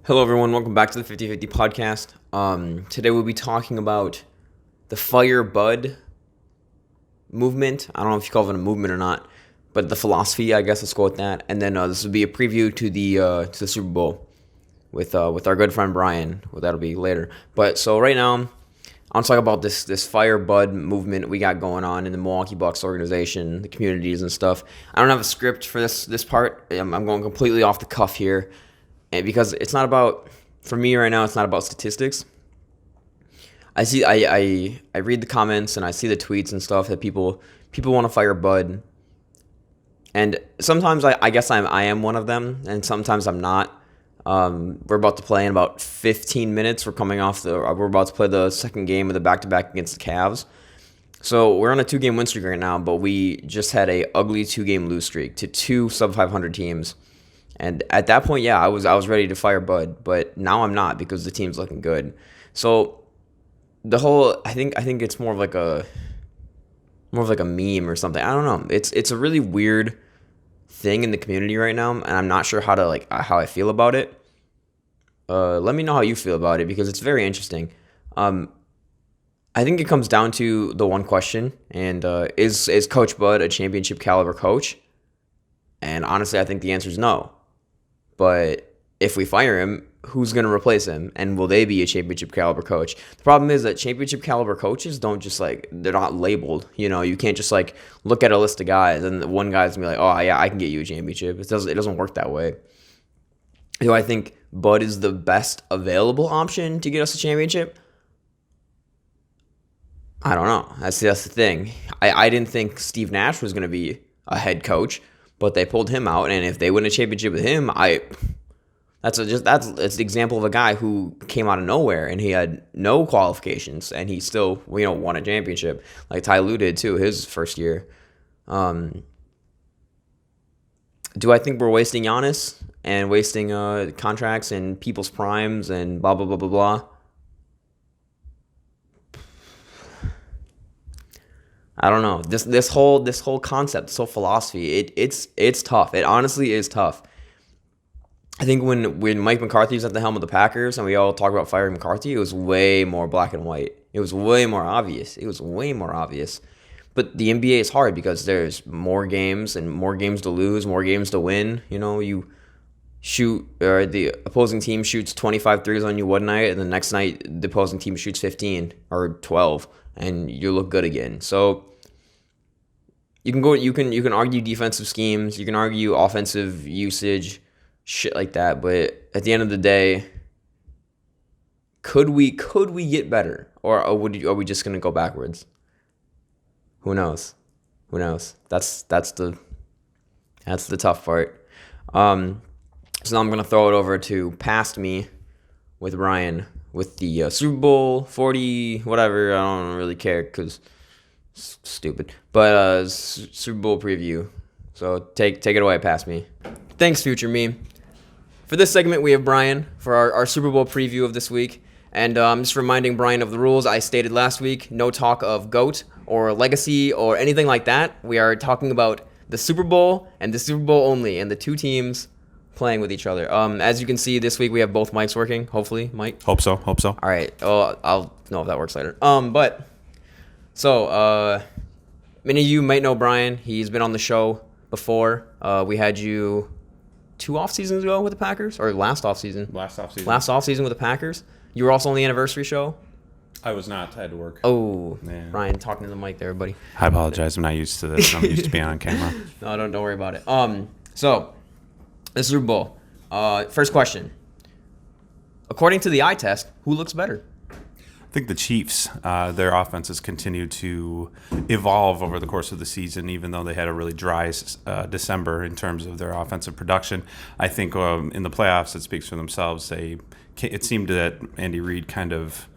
Hello, everyone. Welcome back to the 50/50 podcast. Today we'll be talking about the Fire Bud movement. I don't know if you call it a movement or not, but the philosophy, I guess, let's go with that. And then this will be a preview to the Super Bowl with our good friend Brian. Well, that'll be later. But so right now, I want to talk about this Fire Bud movement we got going on in the Milwaukee Bucks organization, the communities and stuff. I don't have a script for this part. I'm going completely off the cuff here. And because it's not about, for me right now, it's not about statistics. I read the comments and I see the tweets and stuff that people want to fire Bud, and sometimes I guess I am one of them, and sometimes I'm not. We're about to play in about 15 minutes. We're about to play the second game of the back-to-back against the Cavs. So we're on a 2-game win streak right now, but we just had a ugly 2-game lose streak to 2 sub 500 teams. And at that point, yeah, I was ready to fire Bud, but now I'm not because the team's looking good. So I think it's more of like a meme or something. I don't know. It's a really weird thing in the community right now, and I'm not sure how I feel about it. Let me know how you feel about it because it's very interesting. I think it comes down to the one question, and is Coach Bud a championship caliber coach? And honestly, I think the answer is no. But if we fire him, who's going to replace him? And will they be a championship caliber coach? The problem is that championship caliber coaches don't just they're not labeled. You can't just look at a list of guys and one guy's going to be like, oh, yeah, I can get you a championship. It doesn't work that way. Do I think Bud is the best available option to get us a championship? I don't know. That's the thing. I didn't think Steve Nash was going to be a head coach, but they pulled him out, and if they win a championship with him, it's the example of a guy who came out of nowhere and he had no qualifications and he still won a championship like Ty Lue did too his first year. Do I think we're wasting Giannis and wasting contracts and people's primes and blah blah blah blah blah? I don't know. This whole concept, this whole philosophy, it's tough. It honestly is tough. I think when Mike McCarthy was at the helm of the Packers and we all talk about firing McCarthy, it was way more black and white. It was way more obvious. But the NBA is hard because there's more games and more games to lose, more games to win. You shoot, or the opposing team shoots 25 threes on you one night, and the next night the opposing team shoots 15 or 12, and you look good again. So you can argue defensive schemes, you can argue offensive usage, shit like that, but at the end of the day, could we get better, or are we just gonna go backwards? Who knows? That's the tough part. So now I'm gonna throw it over to Past Me with Ryan with the Super Bowl 40 whatever. I don't really care because it's stupid, but Super Bowl preview. So take it away, Past Me. Thanks, future me. For this segment, we have Brian for our Super Bowl preview of this week. And I'm just reminding Brian of the rules I stated last week. No talk of GOAT or legacy or anything like that. We are talking about the Super Bowl and the Super Bowl only, and the two teams playing with each other. As you can see, this week we have both mics working. Hopefully, Mike. Hope so. All right. Oh, I'll know if that works later. Many of you might know Brian. He's been on the show before. We had you 2 off seasons ago with the Packers, or last off season. Last off season with the Packers. You were also on the anniversary show. I was not. I had to work. Oh, man. Ryan, talking to the mic there, buddy. I apologize. I'm not used to this. I'm used to being on camera. No, don't worry about it. So the Super Bowl. First question. According to the eye test, who looks better? I think the Chiefs, their offenses continue to evolve over the course of the season, even though they had a really dry December in terms of their offensive production. I think in the playoffs, it speaks for themselves. It seemed that Andy Reid kind of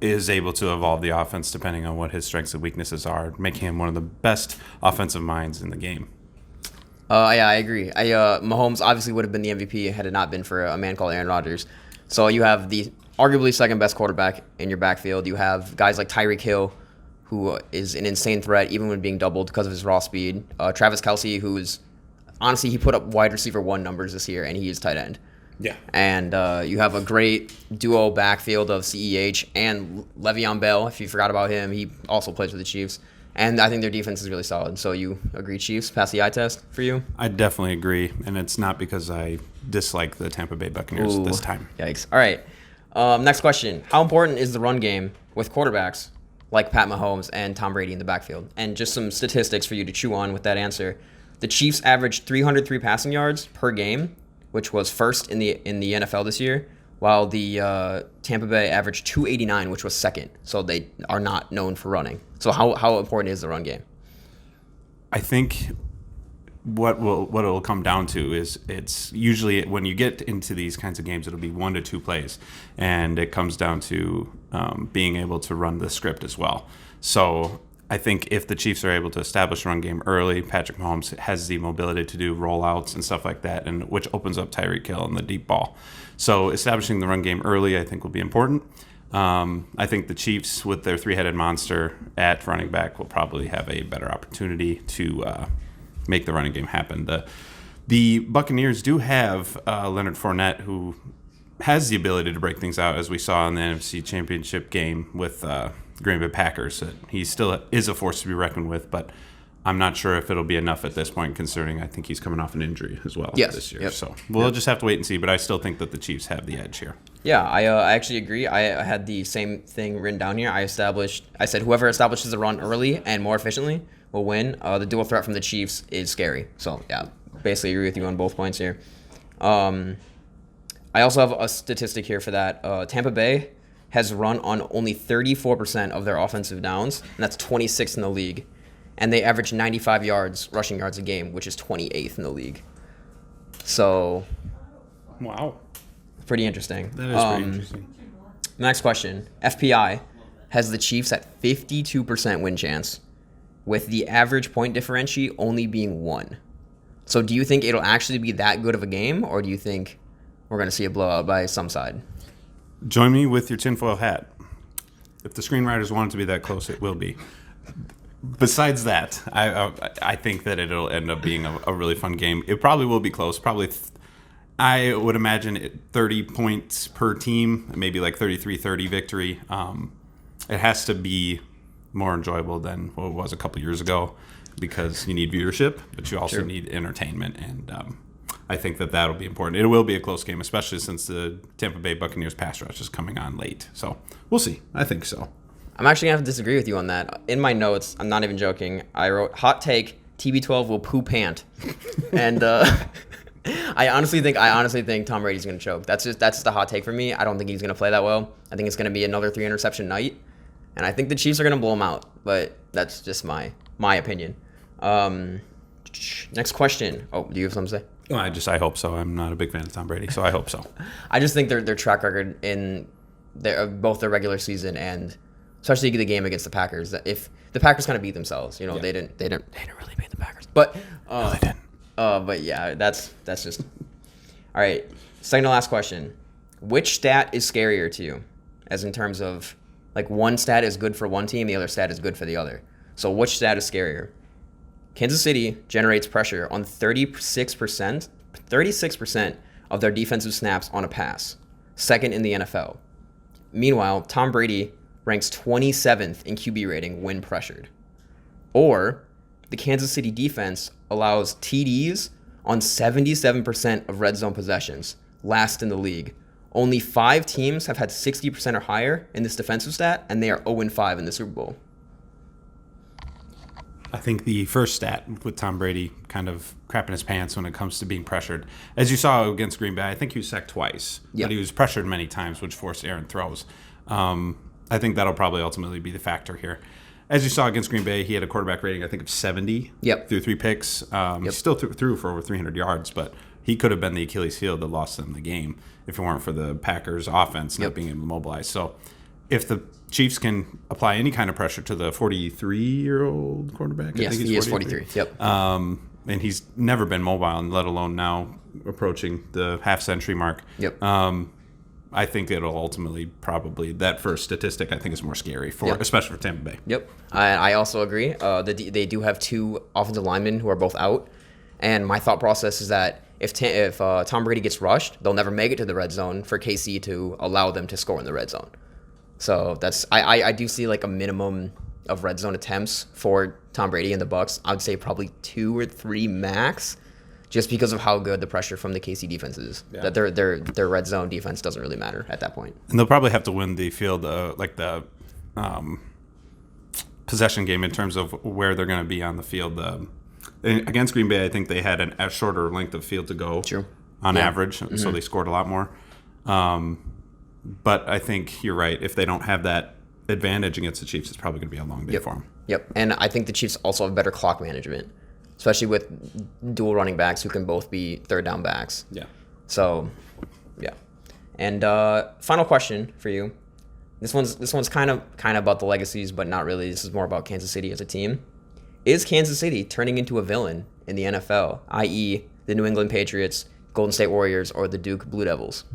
is able to evolve the offense depending on what his strengths and weaknesses are, making him one of the best offensive minds in the game. Yeah, I agree. Mahomes obviously would have been the MVP had it not been for a man called Aaron Rodgers. So you have the arguably second best quarterback in your backfield. You have guys like Tyreek Hill, who is an insane threat even when being doubled because of his raw speed. Travis Kelce, who is honestly, he put up wide receiver 1 numbers this year, and he is tight end. Yeah. And you have a great duo backfield of CEH and Le'Veon Bell. If you forgot about him, he also plays with the Chiefs. And I think their defense is really solid. So you agree, Chiefs? Pass the eye test for you? I definitely agree, and it's not because I dislike the Tampa Bay Buccaneers Ooh, this time. Yikes. All right. Next question. How important is the run game with quarterbacks like Pat Mahomes and Tom Brady in the backfield? And just some statistics for you to chew on with that answer. The Chiefs averaged 303 passing yards per game, which was first in the NFL this year, while the Tampa Bay averaged 289, which was second. So they are not known for running. So how important is the run game? I think what it'll come down to is it's usually when you get into these kinds of games, it'll be 1 to 2 plays, and it comes down to being able to run the script as well. So I think if the Chiefs are able to establish a run game early, Patrick Mahomes has the mobility to do rollouts and stuff like that, and which opens up Tyreek Hill and the deep ball. So establishing the run game early, I think, will be important. I think the Chiefs, with their three-headed monster at running back, will probably have a better opportunity to make the running game happen. The Buccaneers do have Leonard Fournette, who has the ability to break things out, as we saw in the NFC Championship game with Green Bay Packers. He still is a force to be reckoned with, but I'm not sure if it'll be enough at this point, considering I think he's coming off an injury as well this year. Yep. So we'll just have to wait and see, but I still think that the Chiefs have the edge here. Yeah, I actually agree. I had the same thing written down here. I said whoever establishes the run early and more efficiently will win. The dual threat from the Chiefs is scary. So, yeah, basically agree with you on both points here. I also have a statistic here for that. Tampa Bay has run on only 34% of their offensive downs, and that's 26th in the league. And they average 95 rushing yards a game, which is 28th in the league. So, Wow. pretty interesting. That is pretty interesting. Next question. FPI has the Chiefs at 52% win chance, with the average point differential only being 1. So do you think it'll actually be that good of a game, or do you think we're going to see a blowout by some side? Join me with your tinfoil hat. If the screenwriters want it to be that close, it will be. Besides that, I think that it'll end up being a really fun game. It probably will be close. I would imagine 30 points per team, maybe like 33-30 victory. It has to be more enjoyable than what it was a couple years ago, because you need viewership, but you also need entertainment, and I think that that'll be important. It will be a close game, especially since the Tampa Bay Buccaneers pass rush is coming on late. So we'll see. I think so. I'm actually going to have to disagree with you on that. In my notes, I'm not even joking, I wrote, hot take, TB12 will poo pant. And I honestly think Tom Brady's going to choke. That's just a hot take for me. I don't think he's going to play that well. I think it's going to be another 3-interception night. And I think the Chiefs are going to blow him out. But that's just my opinion. Next question. Oh, do you have something to say? Well, I hope so. I'm not a big fan of Tom Brady, so I hope so. I just think their track record in both their regular season and especially the game against the Packers. If the Packers kind of beat themselves, they didn't really beat the Packers. But No, they didn't. But yeah, that's just all right. Second to last question: which stat is scarier to you, as in terms of like one stat is good for one team, the other stat is good for the other? So which stat is scarier? Kansas City generates pressure on 36% of their defensive snaps on a pass, second in the NFL. Meanwhile, Tom Brady ranks 27th in QB rating when pressured. Or the Kansas City defense allows TDs on 77% of red zone possessions, last in the league. Only 5 teams have had 60% or higher in this defensive stat, and they are 0-5 in the Super Bowl. I think the first stat with Tom Brady kind of crapping his pants when it comes to being pressured. As you saw against Green Bay, I think he was sacked twice, but he was pressured many times, which forced errant throws. I think that'll probably ultimately be the factor here. As you saw against Green Bay, he had a quarterback rating, I think, of 70 through 3 picks. He still threw for over 300 yards, but he could have been the Achilles heel that lost them the game if it weren't for the Packers' offense not being able to mobilize. So if the Chiefs can apply any kind of pressure to the 43-year-old quarterback. Yes, he is 43. Yep. And he's never been mobile, let alone now approaching the half-century mark. Yep. I think it'll ultimately probably, that first statistic, I think is more scary, especially for Tampa Bay. Yep. I also agree. They do have 2 offensive linemen who are both out. And my thought process is that if Tom Brady gets rushed, they'll never make it to the red zone for KC to allow them to score in the red zone. So that's I do see like a minimum of red zone attempts for Tom Brady and the Bucs. I would say probably 2 or 3 max, just because of how good the pressure from the KC defense is. Yeah. That their red zone defense doesn't really matter at that point. And they'll probably have to win the field, like the possession game in terms of where they're going to be on the field. Against Green Bay, I think they had a shorter length of field to go on average, so they scored a lot more. But I think you're right. If they don't have that advantage against the Chiefs, it's probably going to be a long day for them. Yep, and I think the Chiefs also have better clock management, especially with dual running backs who can both be third down backs. Yeah. So, yeah. And final question for you. This one's kind of about the legacies, but not really. This is more about Kansas City as a team. Is Kansas City turning into a villain in the NFL, i.e., the New England Patriots, Golden State Warriors, or the Duke Blue Devils?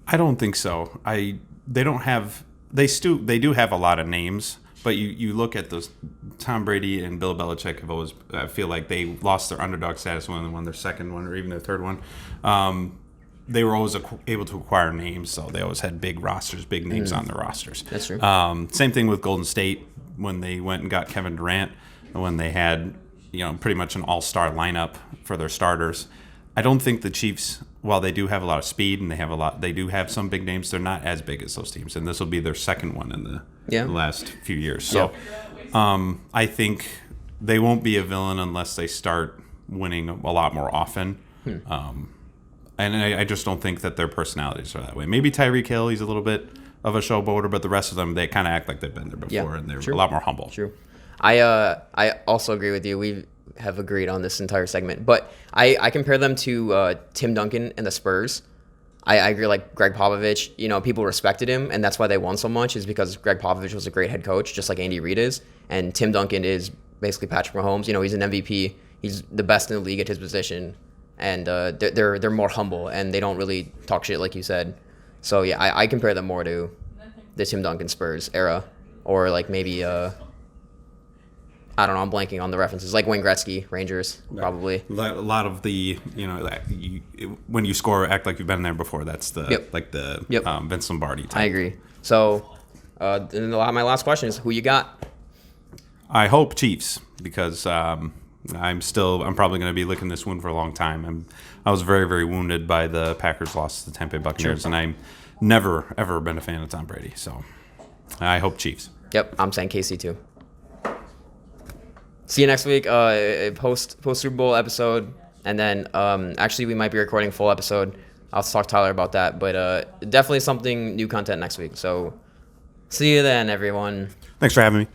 I don't think so. They do have a lot of names, but you look at those. Tom Brady and Bill Belichick have always, I feel like they lost their underdog status when they won their second one or even their third one. They were always able to acquire names, so they always had big rosters, big names on their rosters. That's true. Same thing with Golden State when they went and got Kevin Durant, when they had pretty much an all-star lineup for their starters. I don't think the Chiefs, while they do have a lot of speed and they do have some big names, they're not as big as those teams, and this will be their second one in the last few years. So I think they won't be a villain unless they start winning a lot more often. And I just don't think that their personalities are that way. Maybe Tyreek Hill, he's a little bit of a showboater, but the rest of them, they kind of act like they've been there before, and they're a lot more humble. True. I also agree with you. We have agreed on this entire segment, but I compare them to Tim Duncan and the Spurs. I agree, like Greg Popovich, people respected him, and that's why they won so much, is because Greg Popovich was a great head coach, just like Andy Reid is, and Tim Duncan is basically Patrick Mahomes. He's an MVP. He's the best in the league at his position, and they're more humble, and they don't really talk shit like you said. So yeah, I compare them more to the Tim Duncan Spurs era, or like maybe I don't know. I'm blanking on the references. Like Wayne Gretzky, Rangers, probably. A lot of the, when you score, act like you've been there before. That's the Vince Lombardi type. I agree. So, my last question is, who you got? I hope Chiefs, because I'm probably going to be licking this wound for a long time. I was very, very wounded by the Packers loss to the Tampa Bay Buccaneers, and I'm never, ever been a fan of Tom Brady. So, I hope Chiefs. Yep, I'm saying KC too. See you next week, post Super Bowl episode, and then actually we might be recording a full episode. I'll talk to Tyler about that, but definitely something new content next week. So see you then, everyone. Thanks for having me.